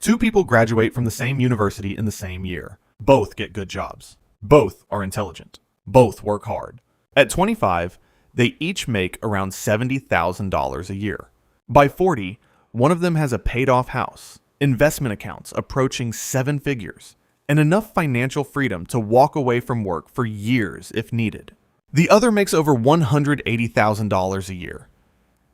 Two people graduate from the same university in the same year. Both get good jobs. Both are intelligent. Both work hard. At 25, they each make around $70,000 a year. By 40, one of them has a paid-off house, investment accounts approaching 7 figures, and enough financial freedom to walk away from work for years if needed. The other makes over $180,000 a year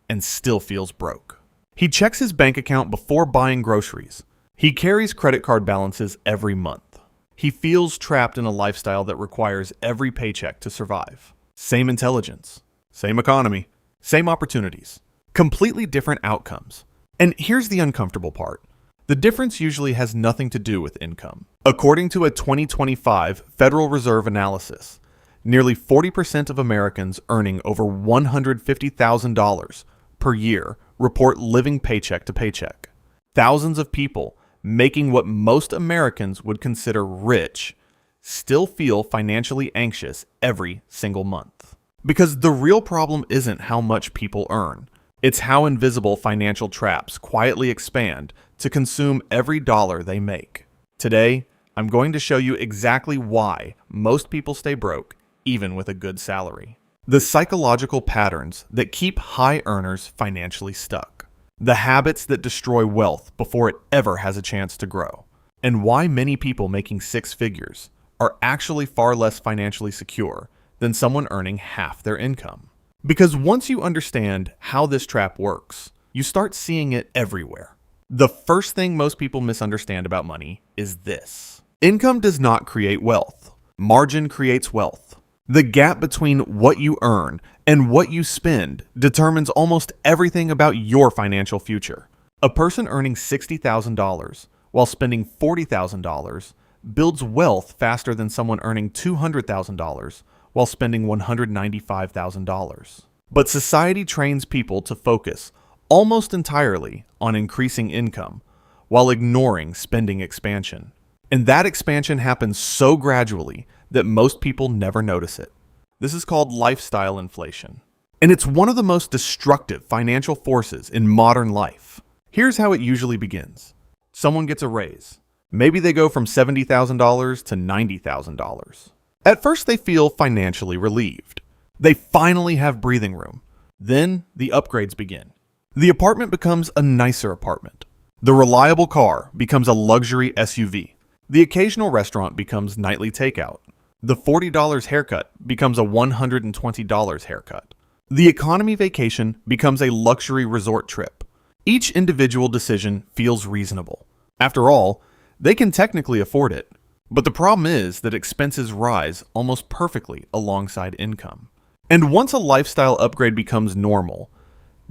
and still feels broke. He checks his bank account before buying groceries. He carries credit card balances every month. He feels trapped in a lifestyle that requires every paycheck to survive. Same intelligence, same economy, same opportunities, completely different outcomes. And here's the uncomfortable part. The difference usually has nothing to do with income. According to a 2025 Federal Reserve analysis, nearly 40% of Americans earning over $150,000 per year report living paycheck to paycheck. Thousands of people making what most Americans would consider rich still feel financially anxious every single month. Because the real problem isn't how much people earn. It's how invisible financial traps quietly expand to consume every dollar they make. Today, I'm going to show you exactly why most people stay broke, even with a good salary. The psychological patterns that keep high earners financially stuck. The habits that destroy wealth before it ever has a chance to grow. And why many people making 6 figures are actually far less financially secure than someone earning half their income. Because once you understand how this trap works, you start seeing it everywhere. The first thing most people misunderstand about money is this. Income does not create wealth. Margin creates wealth. The gap between what you earn and what you spend determines almost everything about your financial future. A person earning $60,000 while spending $40,000 builds wealth faster than someone earning $200,000 while spending $195,000. But society trains people to focus almost entirely on increasing income while ignoring spending expansion. And that expansion happens so gradually that most people never notice it. This is called lifestyle inflation. And it's one of the most destructive financial forces in modern life. Here's how it usually begins. Someone gets a raise. Maybe they go from $70,000 to $90,000. At first, they feel financially relieved. They finally have breathing room. Then the upgrades begin. The apartment becomes a nicer apartment. The reliable car becomes a luxury SUV. The occasional restaurant becomes nightly takeout. The $40 haircut becomes a $120 haircut. The economy vacation becomes a luxury resort trip. Each individual decision feels reasonable. After all, they can technically afford it. But the problem is that expenses rise almost perfectly alongside income. And once a lifestyle upgrade becomes normal,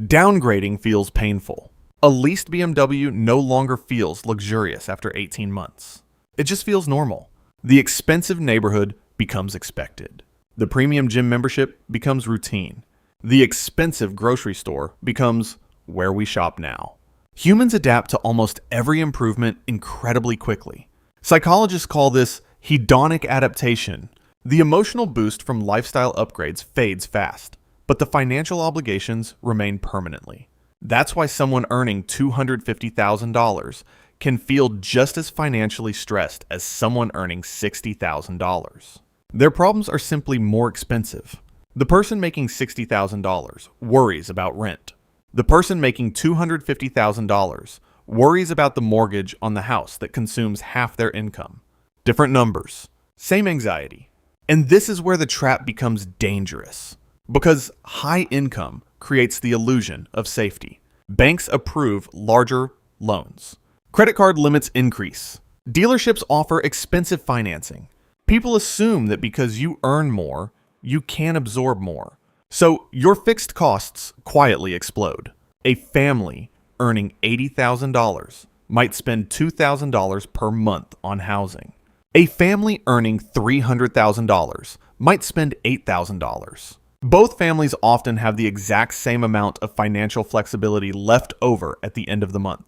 downgrading feels painful. A leased BMW no longer feels luxurious after 18 months. It just feels normal. The expensive neighborhood becomes expected. The premium gym membership becomes routine. The expensive grocery store becomes where we shop now. Humans adapt to almost every improvement incredibly quickly. Psychologists call this hedonic adaptation. The emotional boost from lifestyle upgrades fades fast, but the financial obligations remain permanently. That's why someone earning $250,000 can feel just as financially stressed as someone earning $60,000. Their problems are simply more expensive. The person making $60,000 worries about rent. The person making $250,000 worries about the mortgage on the house that consumes half their income. Different numbers, same anxiety. And this is where the trap becomes dangerous. Because high income creates the illusion of safety. Banks approve larger loans. Credit card limits increase. Dealerships offer expensive financing. People assume that because you earn more, you can absorb more. So your fixed costs quietly explode. A family earning $80,000 might spend $2,000 per month on housing. A family earning $300,000 might spend $8,000. Both families often have the exact same amount of financial flexibility left over at the end of the month.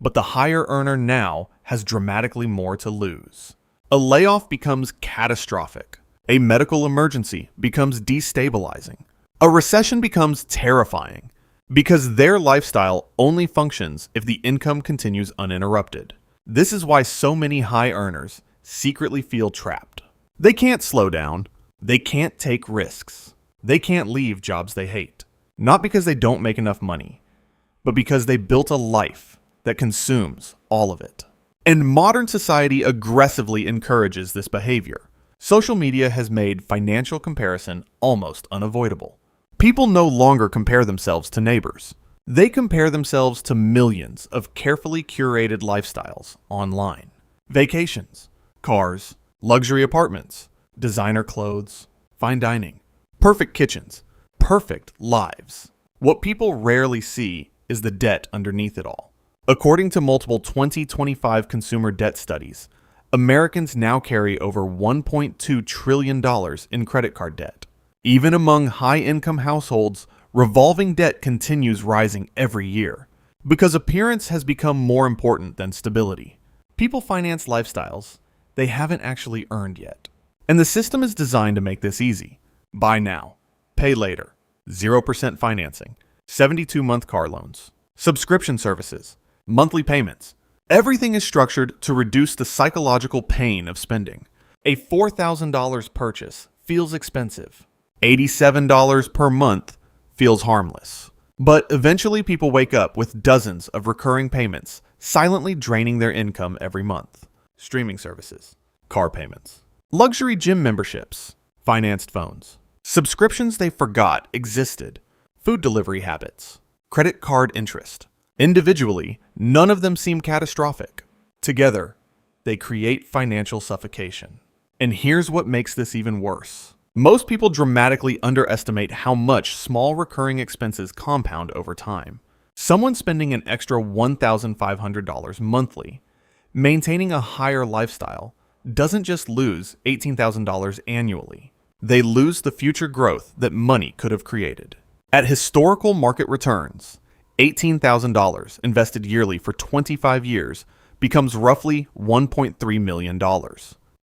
But the higher earner now has dramatically more to lose. A layoff becomes catastrophic. A medical emergency becomes destabilizing. A recession becomes terrifying because their lifestyle only functions if the income continues uninterrupted. This is why so many high earners secretly feel trapped. They can't slow down. They can't take risks. They can't leave jobs they hate. Not because they don't make enough money, but because they built a life that consumes all of it. And modern society aggressively encourages this behavior. Social media has made financial comparison almost unavoidable. People no longer compare themselves to neighbors. They compare themselves to millions of carefully curated lifestyles online. Vacations, cars, luxury apartments, designer clothes, fine dining, perfect kitchens, perfect lives. What people rarely see is the debt underneath it all. According to multiple 2025 consumer debt studies, Americans now carry over $1.2 trillion in credit card debt. Even among high-income households, revolving debt continues rising every year because appearance has become more important than stability. People finance lifestyles they haven't actually earned yet. And the system is designed to make this easy. Buy now, pay later, 0% financing, 72-month car loans, subscription services, monthly payments. Everything is structured to reduce the psychological pain of spending. A $4,000 purchase feels expensive. $87 per month feels harmless. But eventually people wake up with dozens of recurring payments, silently draining their income every month. Streaming services, car payments, luxury gym memberships, financed phones, subscriptions they forgot existed, food delivery habits, credit card interest. Individually, none of them seem catastrophic. Together, they create financial suffocation. And here's what makes this even worse. Most people dramatically underestimate how much small recurring expenses compound over time. Someone spending an extra $1,500 monthly, maintaining a higher lifestyle, doesn't just lose $18,000 annually. They lose the future growth that money could have created. At historical market returns, $18,000 invested yearly for 25 years becomes roughly $1.3 million.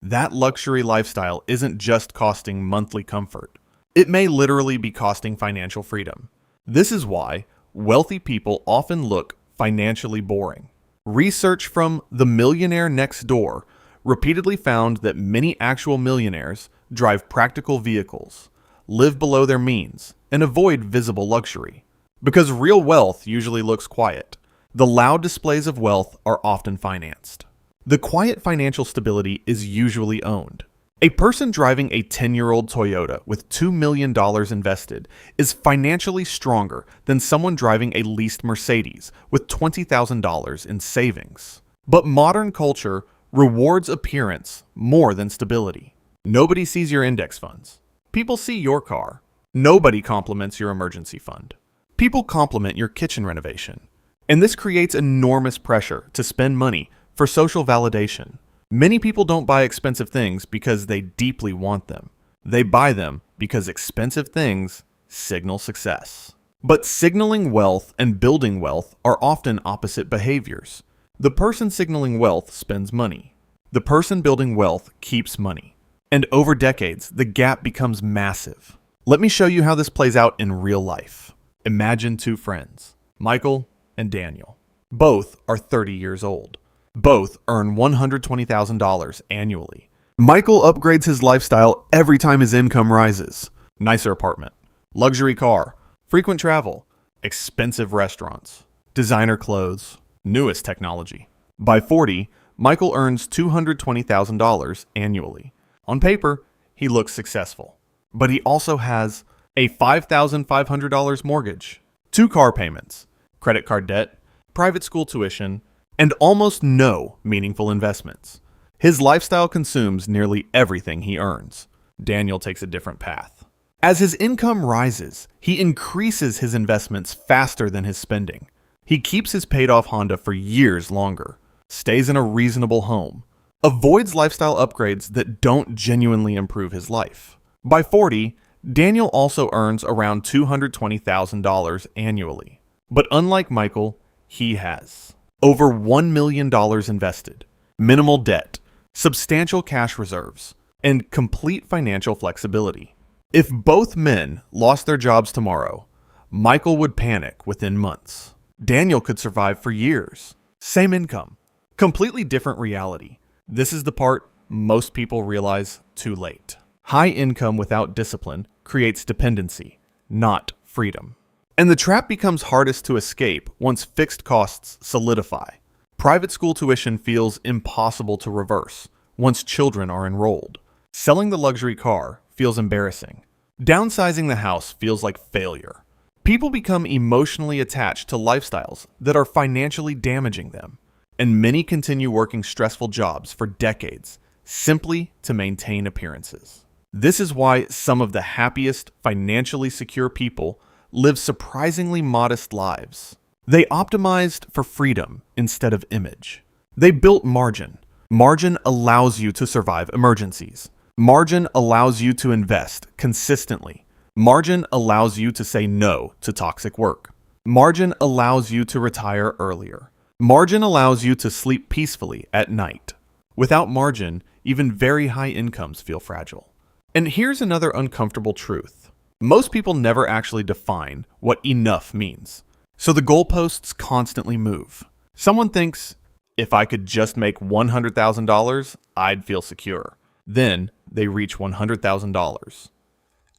That luxury lifestyle isn't just costing monthly comfort. It may literally be costing financial freedom. This is why wealthy people often look financially boring. Research from The Millionaire Next Door repeatedly found that many actual millionaires drive practical vehicles, live below their means, and avoid visible luxury. Because real wealth usually looks quiet, the loud displays of wealth are often financed. The quiet financial stability is usually owned. A person driving a 10-year-old Toyota with $2 million invested is financially stronger than someone driving a leased Mercedes with $20,000 in savings. But modern culture rewards appearance more than stability. Nobody sees your index funds. People see your car. Nobody compliments your emergency fund. People compliment your kitchen renovation. And this creates enormous pressure to spend money for social validation. Many people don't buy expensive things because they deeply want them. They buy them because expensive things signal success. But signaling wealth and building wealth are often opposite behaviors. The person signaling wealth spends money. The person building wealth keeps money. And over decades, the gap becomes massive. Let me show you how this plays out in real life. Imagine two friends, Michael and Daniel. Both are 30 years old. Both earn $120,000 annually. Michael upgrades his lifestyle every time his income rises. Nicer apartment, luxury car, frequent travel, expensive restaurants, designer clothes, newest technology. By 40, Michael earns $220,000 annually. On paper, he looks successful. But he also has a $5,500 mortgage, 2 car payments, credit card debt, private school tuition, and almost no meaningful investments. His lifestyle consumes nearly everything he earns. Daniel takes a different path. As his income rises, he increases his investments faster than his spending. He keeps his paid-off Honda for years longer, stays in a reasonable home, avoids lifestyle upgrades that don't genuinely improve his life. By 40, Daniel also earns around $220,000 annually. But unlike Michael, he has over $1 million invested, minimal debt, substantial cash reserves, and complete financial flexibility. If both men lost their jobs tomorrow, Michael would panic within months. Daniel could survive for years. Same income, Completely different reality. This is the part most people realize too late. High income without discipline creates dependency, not freedom. And the trap becomes hardest to escape once fixed costs solidify. Private school tuition feels impossible to reverse once children are enrolled. Selling the luxury car feels embarrassing. Downsizing the house feels like failure. People become emotionally attached to lifestyles that are financially damaging them, and many continue working stressful jobs for decades simply to maintain appearances. This is why some of the happiest, financially secure people live surprisingly modest lives. They optimized for freedom instead of image. They built margin. Margin allows you to survive emergencies. Margin allows you to invest consistently. Margin allows you to say no to toxic work. Margin allows you to retire earlier. Margin allows you to sleep peacefully at night. Without margin, even very high incomes feel fragile. And here's another uncomfortable truth. Most people never actually define what enough means. So the goalposts constantly move. Someone thinks, if I could just make $100,000, I'd feel secure. Then they reach $100,000.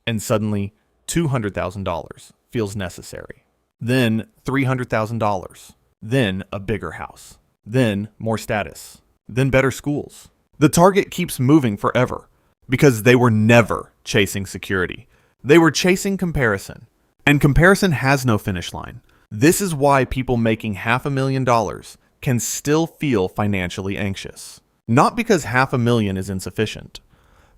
And suddenly, $200,000 feels necessary. Then $300,000. Then a bigger house. Then more status. Then better schools. The target keeps moving forever because they were never chasing security. They were chasing comparison. And comparison has no finish line. This is why people making $500,000 can still feel financially anxious. Not because $500,000 is insufficient,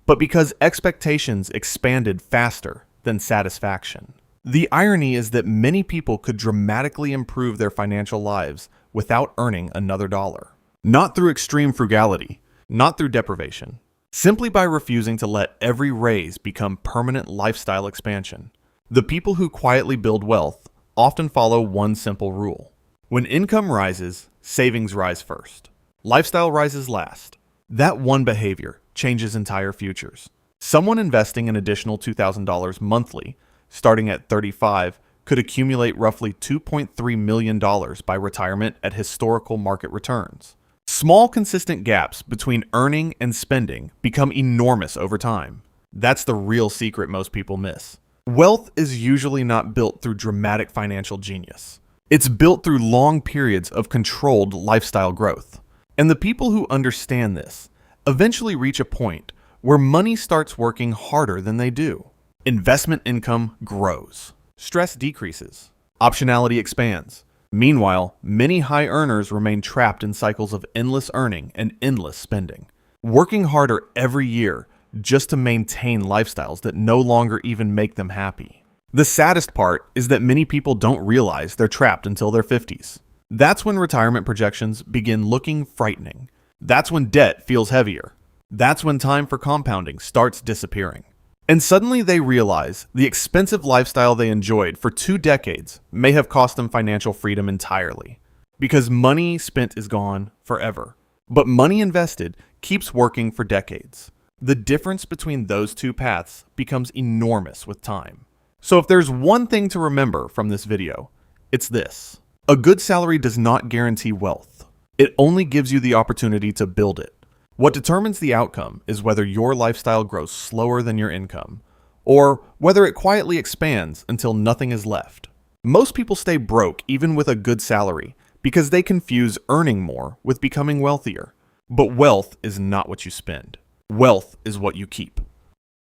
but because expectations expanded faster than satisfaction. The irony is that many people could dramatically improve their financial lives without earning another dollar. Not through extreme frugality, not through deprivation, simply by refusing to let every raise become permanent lifestyle expansion. The people who quietly build wealth often follow one simple rule. When income rises, savings rise first. Lifestyle rises last. That one behavior changes entire futures. Someone investing an additional $2,000 monthly, starting at 35, could accumulate roughly $2.3 million by retirement at historical market returns. Small, consistent gaps between earning and spending become enormous over time. That's the real secret most people miss. Wealth is usually not built through dramatic financial genius. It's built through long periods of controlled lifestyle growth. And the people who understand this eventually reach a point where money starts working harder than they do. Investment income grows. Stress decreases. Optionality expands. Meanwhile, many high earners remain trapped in cycles of endless earning and endless spending, working harder every year just to maintain lifestyles that no longer even make them happy. The saddest part is that many people don't realize they're trapped until their 50s. That's when retirement projections begin looking frightening. That's when debt feels heavier. That's when time for compounding starts disappearing. And suddenly they realize the expensive lifestyle they enjoyed for 2 decades may have cost them financial freedom entirely. Because money spent is gone forever. But money invested keeps working for decades. The difference between those two paths becomes enormous with time. So if there's one thing to remember from this video, it's this. A good salary does not guarantee wealth. It only gives you the opportunity to build it. What determines the outcome is whether your lifestyle grows slower than your income, or whether it quietly expands until nothing is left. Most people stay broke even with a good salary because they confuse earning more with becoming wealthier. But wealth is not what you spend. Wealth is what you keep.